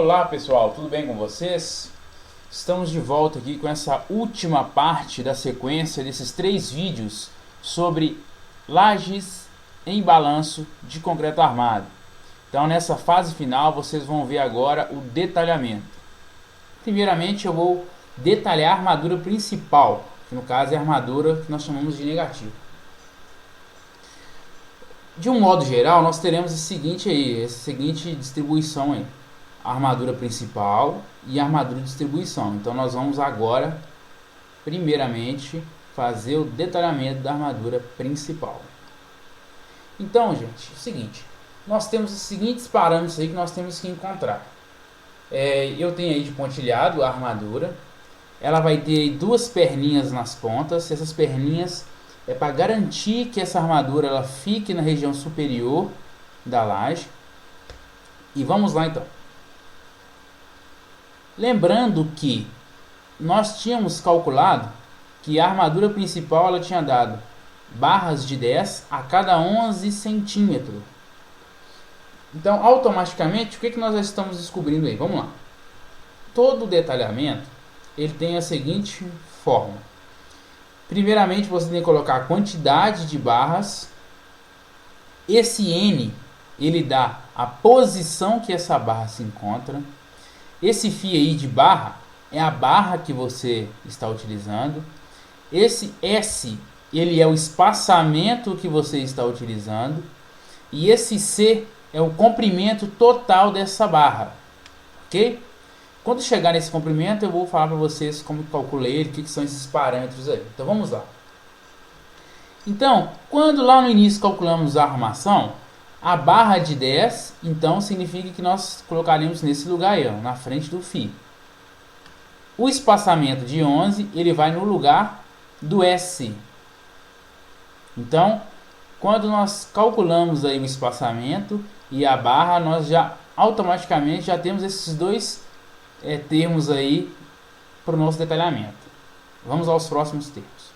Olá pessoal, tudo bem com vocês? Estamos de volta aqui com essa última parte da sequência desses 3 vídeos sobre lajes em balanço de concreto armado. Então nessa fase final vocês vão ver agora o detalhamento. Primeiramente eu vou detalhar a armadura principal, que no caso é a armadura que nós chamamos de negativo. De um modo geral nós teremos essa seguinte distribuição aí. A armadura principal e a armadura de distribuição. Então nós vamos agora primeiramente fazer o detalhamento da armadura principal. Então, gente, é o seguinte, nós temos os seguintes parâmetros aí que nós temos que encontrar. Eu tenho aí de pontilhado a armadura. Ela vai ter 2 perninhas nas pontas. Essas perninhas é para garantir que essa armadura ela fique na região superior da laje. E vamos lá então. Lembrando que nós tínhamos calculado que a armadura principal ela tinha dado barras de 10 a cada 11 centímetros. Então, automaticamente, o que nós já estamos descobrindo aí? Vamos lá. Todo o detalhamento ele tem a seguinte forma. Primeiramente, você tem que colocar a quantidade de barras. Esse N, ele dá a posição que essa barra se encontra. Esse φ aí de barra é a barra que você está utilizando. Esse S, ele é o espaçamento que você está utilizando. E esse C é o comprimento total dessa barra. Ok? Quando chegar nesse comprimento, eu vou falar para vocês como calculei ele, o que são esses parâmetros aí. Então vamos lá. Então, quando lá no início calculamos a armação, a barra de 10, então significa que nós colocaremos nesse lugar aí, ó, na frente do φ. O espaçamento de 11, ele vai no lugar do S. Então, quando nós calculamos aí o espaçamento e a barra, nós já automaticamente já temos esses dois termos aí para o nosso detalhamento. Vamos aos próximos termos.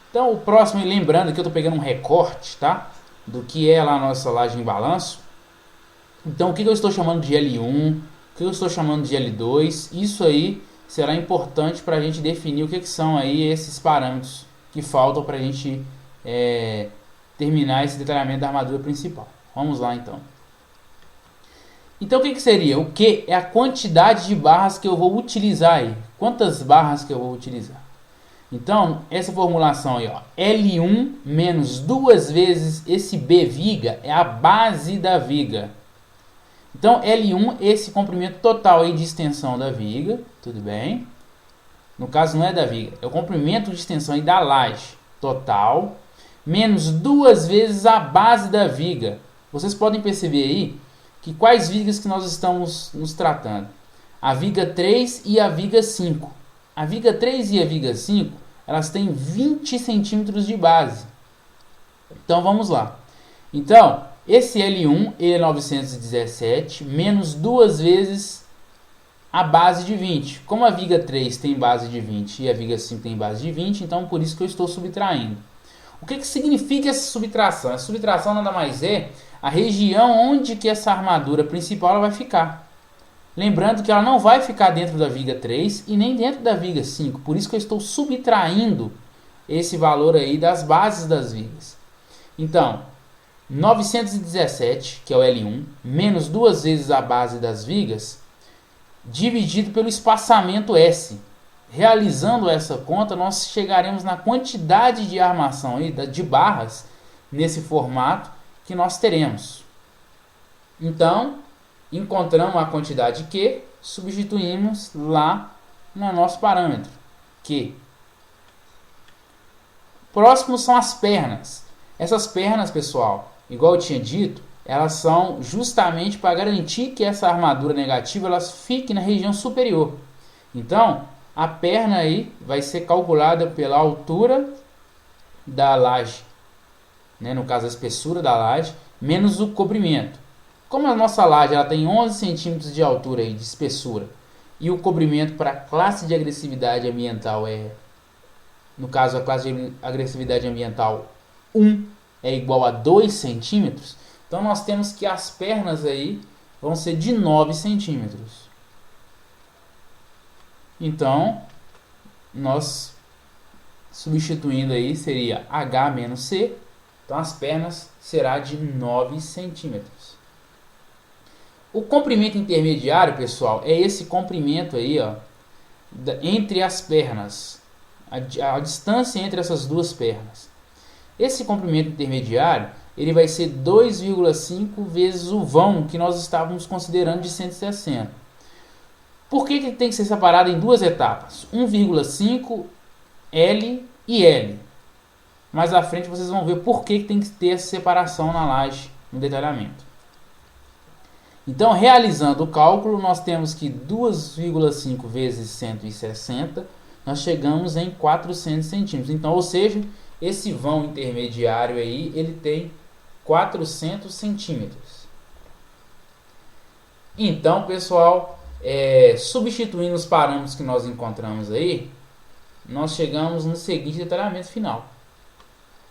Então, o próximo, lembrando que eu estou pegando um recorte, tá? Do que é lá a nossa laje em balanço. Então, o que eu estou chamando de L1, o que eu estou chamando de L2, isso aí será importante para a gente definir o que são aí esses parâmetros que faltam para a gente terminar esse detalhamento da armadura principal. Vamos lá então. Então, o que seria? O que é a quantidade de barras que eu vou utilizar aí? Quantas barras que eu vou utilizar? Então, essa formulação aí, ó, L1 menos 2 vezes esse B viga é a base da viga. Então, L1, esse comprimento total aí de extensão da viga, tudo bem? No caso, não é da viga, é o comprimento de extensão aí da laje total, menos 2 vezes a base da viga. Vocês podem perceber aí que quais vigas que nós estamos nos tratando? A viga 3 e a viga 5. A viga 3 e a viga 5, elas têm 20 centímetros de base. Então, vamos lá. Então, esse L1 é 917, menos 2 vezes a base de 20. Como a viga 3 tem base de 20 e a viga 5 tem base de 20, então por isso que eu estou subtraindo. O que significa essa subtração? A subtração nada mais é a região onde que essa armadura principal ela vai ficar. Lembrando que ela não vai ficar dentro da viga 3 e nem dentro da viga 5. Por isso que eu estou subtraindo esse valor aí das bases das vigas. Então, 917, que é o L1, menos 2 vezes a base das vigas, dividido pelo espaçamento S. Realizando essa conta, nós chegaremos na quantidade de armação aí, de barras nesse formato que nós teremos. Então, encontramos a quantidade Q, substituímos lá no nosso parâmetro Q. Próximo são as pernas. Essas pernas, pessoal, igual eu tinha dito, elas são justamente para garantir que essa armadura negativa elas fique na região superior. Então, a perna aí vai ser calculada pela altura da laje, né, no caso a espessura da laje, menos o comprimento. Como a nossa laje ela tem 11 centímetros de altura e de espessura e o comprimento para a classe de agressividade ambiental no caso a classe de agressividade ambiental 1 é igual a 2 centímetros, então nós temos que as pernas aí vão ser de 9 centímetros. Então, nós substituindo aí seria H menos C. Então, as pernas será de 9 centímetros. O comprimento intermediário, pessoal, é esse comprimento aí, ó, entre as pernas. A distância entre essas duas pernas. Esse comprimento intermediário, ele vai ser 2,5 vezes o vão que nós estávamos considerando de 160. Por que tem que ser separado em duas etapas? 1,5 L e L. Mais à frente vocês vão ver por que tem que ter essa separação na laje, no detalhamento. Então, realizando o cálculo, nós temos que 2,5 vezes 160, nós chegamos em 400 centímetros. Então, ou seja, esse vão intermediário aí, ele tem 400 centímetros. Então, pessoal, substituindo os parâmetros que nós encontramos aí, nós chegamos no seguinte detalhamento final.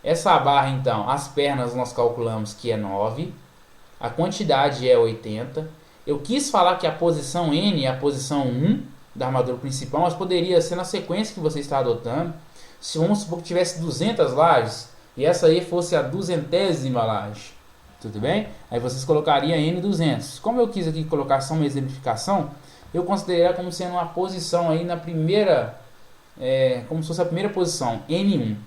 Essa barra, então, as pernas nós calculamos que é 9, a quantidade é 80. Eu quis falar que a posição N é a posição 1 da armadura principal, mas poderia ser na sequência que você está adotando. Se vamos supor que tivesse 200 lajes e essa aí fosse a 200ª laje, tudo bem? Aí vocês colocariam N200. Como eu quis aqui colocar só uma exemplificação, eu consideraria como sendo uma posição aí na primeira, como se fosse a primeira posição, N1.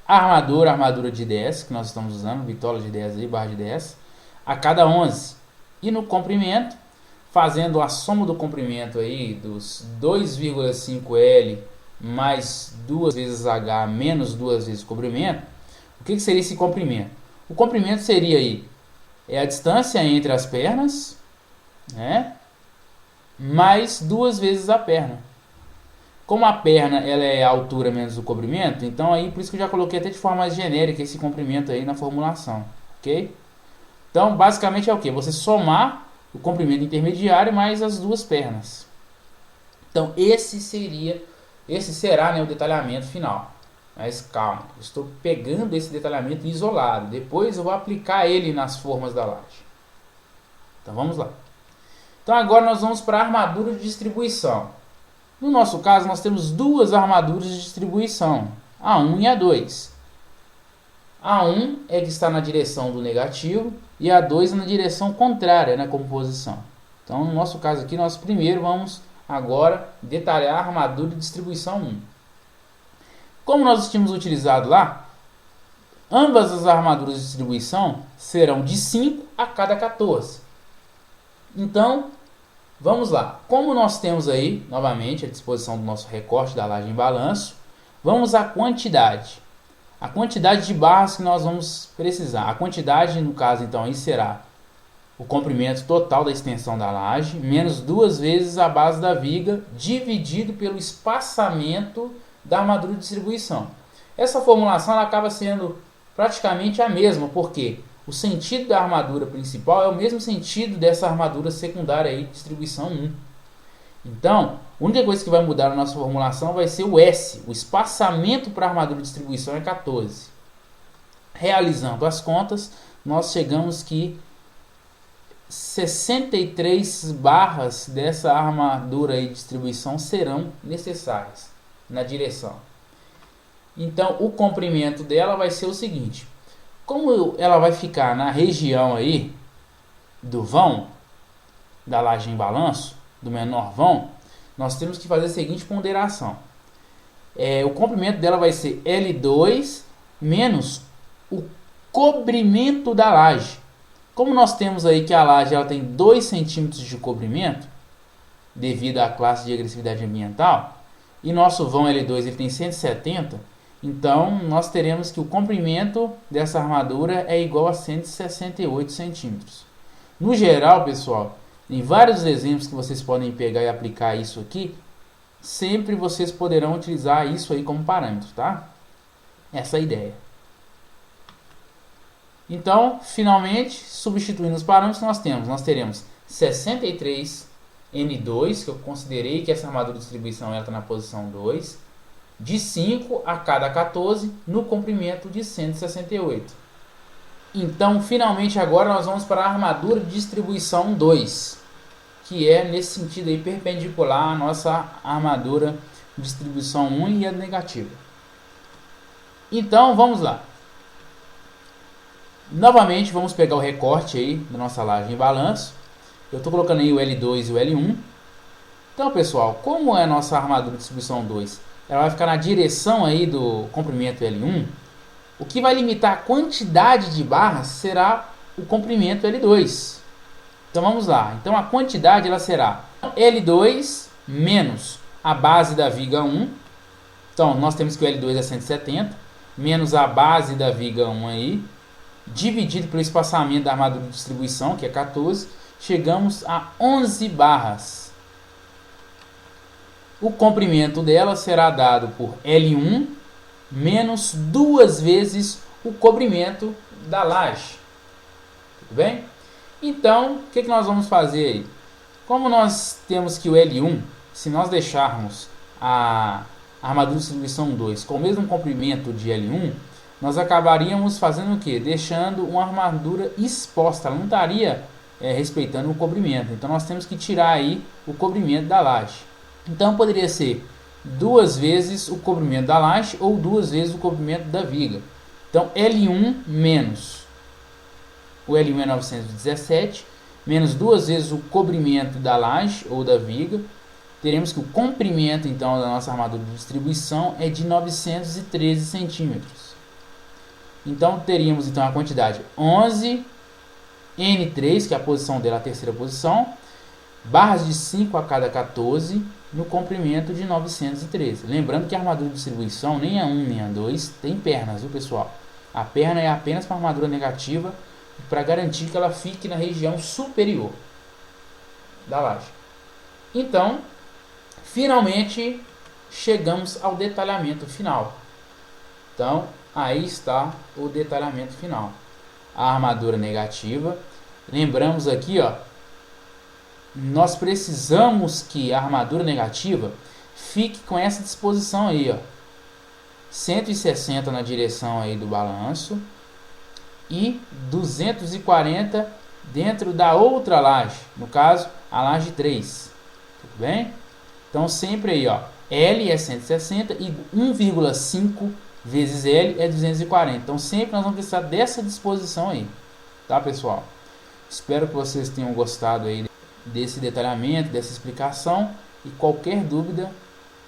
A armadura de 10, que nós estamos usando, bitola de 10 aí, barra de 10, a cada 11. E no comprimento, fazendo a soma do comprimento aí dos 2,5 L mais 2 vezes H menos 2 vezes o comprimento, o que seria esse comprimento? O comprimento seria aí, a distância entre as pernas, né, mais 2 vezes a perna. Como a perna ela é a altura menos o comprimento, então aí por isso que eu já coloquei até de forma mais genérica esse comprimento aí na formulação, ok? Então basicamente é o que? Você somar o comprimento intermediário mais as duas pernas. Então esse será, né, o detalhamento final. Mas calma, eu estou pegando esse detalhamento isolado. Depois eu vou aplicar ele nas formas da laje. Então vamos lá. Então agora nós vamos para a armadura de distribuição. No nosso caso nós temos duas armaduras de distribuição, a 1 e a 2. A 1 é que está na direção do negativo e a 2 na direção contrária na composição. Então no nosso caso aqui nós primeiro vamos agora detalhar a armadura de distribuição 1. Como nós tínhamos utilizado lá, ambas as armaduras de distribuição serão de 5 a cada 14. Então, vamos lá. Como nós temos aí, novamente, a disposição do nosso recorte da laje em balanço, vamos à quantidade. A quantidade de barras que nós vamos precisar. A quantidade, no caso, então, aí será o comprimento total da extensão da laje, menos 2 vezes a base da viga, dividido pelo espaçamento da armadura de distribuição. Essa formulação ela acaba sendo praticamente a mesma, porque o sentido da armadura principal é o mesmo sentido dessa armadura secundária aí, de distribuição 1. Então, a única coisa que vai mudar na nossa formulação vai ser o S. O espaçamento para a armadura de distribuição é 14. Realizando as contas, nós chegamos que 63 barras dessa armadura aí de distribuição serão necessárias na direção. Então, o comprimento dela vai ser o seguinte. Como ela vai ficar na região aí do vão, da laje em balanço, do menor vão, nós temos que fazer a seguinte ponderação. O comprimento dela vai ser L2 menos o cobrimento da laje. Como nós temos aí que a laje ela tem 2 centímetros de cobrimento, devido à classe de agressividade ambiental, e nosso vão L2 ele tem 170, então nós teremos que o comprimento dessa armadura é igual a 168 centímetros. No geral, pessoal, em vários exemplos que vocês podem pegar e aplicar isso aqui, sempre vocês poderão utilizar isso aí como parâmetro, tá? Essa é a ideia. Então, finalmente, substituindo os parâmetros, nós teremos 63 N2, que eu considerei que essa armadura de distribuição está na posição 2, de 5 a cada 14, no comprimento de 168. Então, finalmente agora nós vamos para a armadura de distribuição 2, que é nesse sentido aí perpendicular à nossa armadura de distribuição 1 e a negativa. Então, vamos lá. Novamente, vamos pegar o recorte aí da nossa laje em balanço. Eu estou colocando aí o L2 e o L1. Então, pessoal, como é a nossa armadura de distribuição 2? Ela vai ficar na direção aí do comprimento L1. O que vai limitar a quantidade de barras será o comprimento L2. Então vamos lá. Então a quantidade ela será L2 menos a base da viga 1. Então nós temos que o L2 é 170 menos a base da viga 1 aí, dividido pelo espaçamento da armadura de distribuição, que é 14, chegamos a 11 barras. O comprimento dela será dado por L1 menos 2 vezes o comprimento da laje. Tudo bem? Então, o que nós vamos fazer aí? Como nós temos que o L1, se nós deixarmos a armadura de distribuição 2 com o mesmo comprimento de L1, nós acabaríamos fazendo o que? Deixando uma armadura exposta, ela não estaria respeitando o comprimento. Então nós temos que tirar aí o comprimento da laje. Então poderia ser 2 vezes o comprimento da laje ou 2 vezes o comprimento da viga. Então L1 menos o L1 é 917 menos 2 vezes o comprimento da laje ou da viga. Teremos que o comprimento então da nossa armadura de distribuição é de 913 centímetros. Então teríamos então a quantidade 11 N3, que é a posição dela, a terceira posição, barras de 5 a cada 14 no comprimento de 913. Lembrando que a armadura de distribuição, nem a 1 nem a 2, tem pernas, viu pessoal? A perna é apenas para a armadura negativa, para garantir que ela fique na região superior da laje. Então, finalmente chegamos ao detalhamento final. Então, aí está o detalhamento final. A armadura negativa. Lembramos aqui, ó, nós precisamos que a armadura negativa fique com essa disposição aí, ó, 160 na direção aí do balanço e 240 dentro da outra laje, no caso a laje 3, tudo bem? Então sempre aí, ó, L é 160 e 1,5 vezes L é 240, então sempre nós vamos precisar dessa disposição aí, tá pessoal? Espero que vocês tenham gostado aí desse detalhamento, dessa explicação, e qualquer dúvida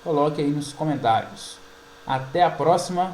coloque aí nos comentários. Até a próxima.